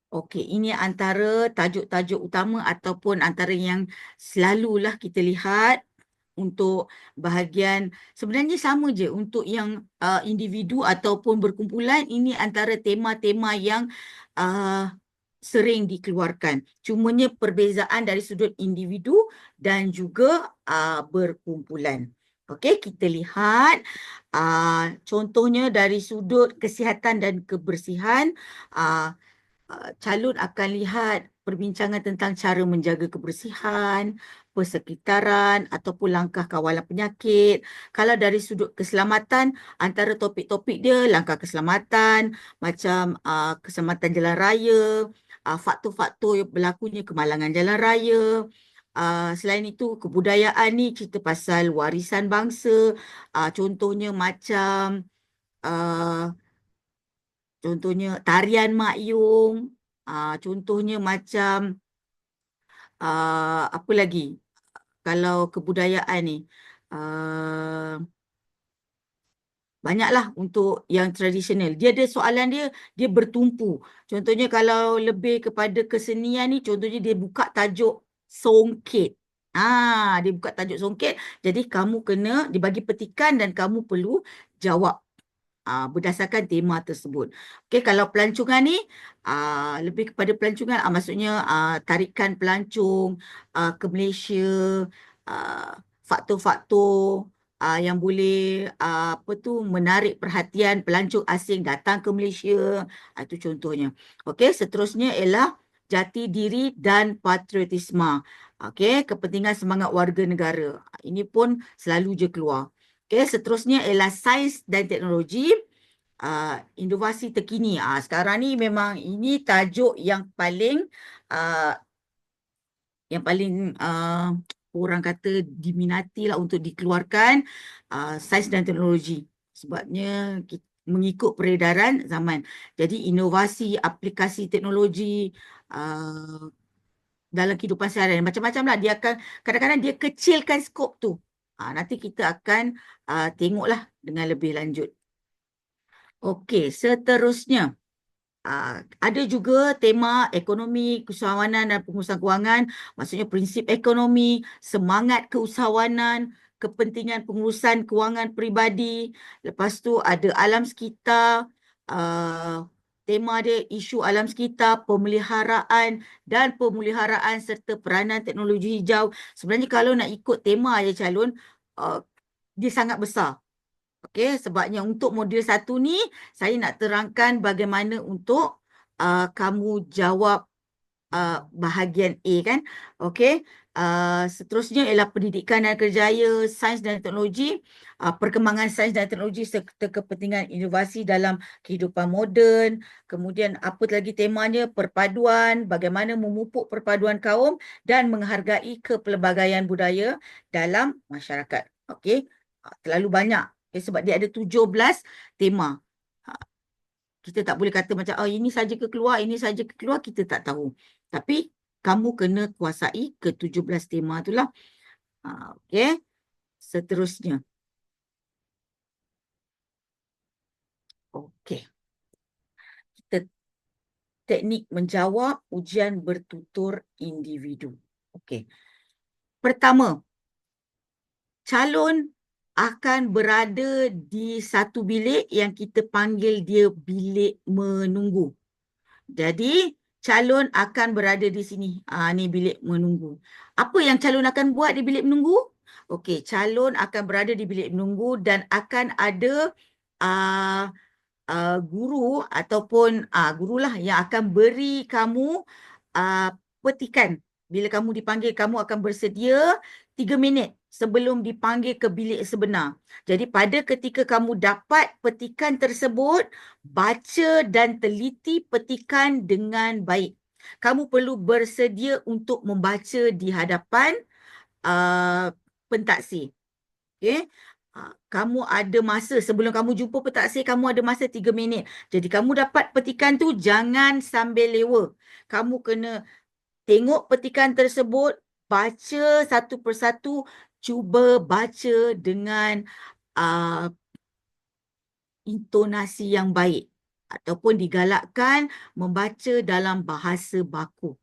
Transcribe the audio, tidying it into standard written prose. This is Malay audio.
Okey, ini antara tajuk-tajuk utama ataupun antara yang selalulah kita lihat untuk bahagian sebenarnya sama je untuk yang individu ataupun berkumpulan, ini antara tema-tema yang uh, sering dikeluarkan. Cumanya perbezaan dari sudut individu dan juga berkumpulan. Okey, kita lihat contohnya dari sudut kesihatan dan kebersihan. Uh, Calon akan lihat perbincangan tentang cara menjaga kebersihan, persekitaran ataupun langkah kawalan penyakit. Kalau dari sudut keselamatan, antara topik-topik dia langkah keselamatan, macam keselamatan jalan raya, faktor-faktor yang berlakunya kemalangan jalan raya. Selain itu, kebudayaan ni cerita pasal warisan bangsa. Contohnya macam uh, contohnya tarian Mak Yong, contohnya macam apa lagi? Kalau kebudayaan ni, uh, banyaklah untuk yang tradisional. Dia ada soalan dia, dia bertumpu. Contohnya kalau lebih kepada kesenian ni, contohnya dia buka tajuk songket. Dia buka tajuk songket. Jadi kamu kena dibagi petikan dan kamu perlu jawab berdasarkan tema tersebut. Okey, kalau pelancongan ni lebih kepada pelancongan, maksudnya tarikan pelancong ke Malaysia, ah, faktor-faktor yang boleh apa tu menarik perhatian pelancong asing datang ke Malaysia. Itu contohnya. Okey, seterusnya ialah jati diri dan patriotisme. Okey, kepentingan semangat warga negara. Ini pun selalu je keluar. Okey, seterusnya ialah sains dan teknologi, inovasi terkini. Sekarang ni memang ini tajuk uh, yang paling orang kata diminati lah untuk dikeluarkan, sains dan teknologi. Sebabnya kita mengikut peredaran zaman. Jadi inovasi, aplikasi teknologi uh, dalam kehidupan seharian. Macam-macam lah. Dia akan, kadang-kadang dia kecilkan skop tu. Nanti kita akan tengoklah dengan lebih lanjut. Okey, seterusnya. Ada juga tema ekonomi, keusahawanan dan pengurusan kewangan. Maksudnya prinsip ekonomi, semangat keusahawanan, kepentingan pengurusan kewangan peribadi. Lepas tu ada alam sekitar. Tema dia isu alam sekitar, pemeliharaan dan pemeliharaan serta peranan teknologi hijau. Sebenarnya kalau nak ikut tema ya calon, uh, dia sangat besar. Okey, sebabnya untuk modul satu ni, saya nak terangkan bagaimana untuk kamu jawab bahagian A kan. Okey, seterusnya ialah pendidikan dan kerjaya, sains dan teknologi, perkembangan sains dan teknologi serta kepentingan inovasi dalam kehidupan moden. Kemudian apa lagi temanya? Perpaduan, bagaimana memupuk perpaduan kaum dan menghargai kepelbagaian budaya dalam masyarakat. Okey, terlalu banyak. Okay, sebab dia ada 17 tema. Ha, Kita tak boleh kata macam, ini saja ke keluar, ini saja ke keluar, kita tak tahu. Tapi kamu kena kuasai ke-17 tema itulah. Okey, seterusnya. Okey, kita teknik menjawab ujian bertutur individu. Okey. Pertama, calon akan berada di satu bilik yang kita panggil dia bilik menunggu. Jadi, calon akan berada di sini. Ni bilik menunggu. Apa yang calon akan buat di bilik menunggu? Okey, calon akan berada di bilik menunggu dan akan ada uh, guru ataupun gurulah yang akan beri kamu uh, petikan. Bila kamu dipanggil, kamu akan bersedia 3 minit sebelum dipanggil ke bilik sebenar. Jadi pada ketika kamu dapat petikan tersebut, baca dan teliti petikan dengan baik. Kamu perlu bersedia untuk membaca di hadapan uh, pentaksir. Okey. Kamu ada masa sebelum kamu jumpa pentaksir, kamu ada masa 3 minit. Jadi kamu dapat petikan tu jangan sambil lewa. Kamu kena tengok petikan tersebut, baca satu persatu, cuba baca dengan uh, intonasi yang baik. ataupun digalakkan membaca dalam bahasa baku.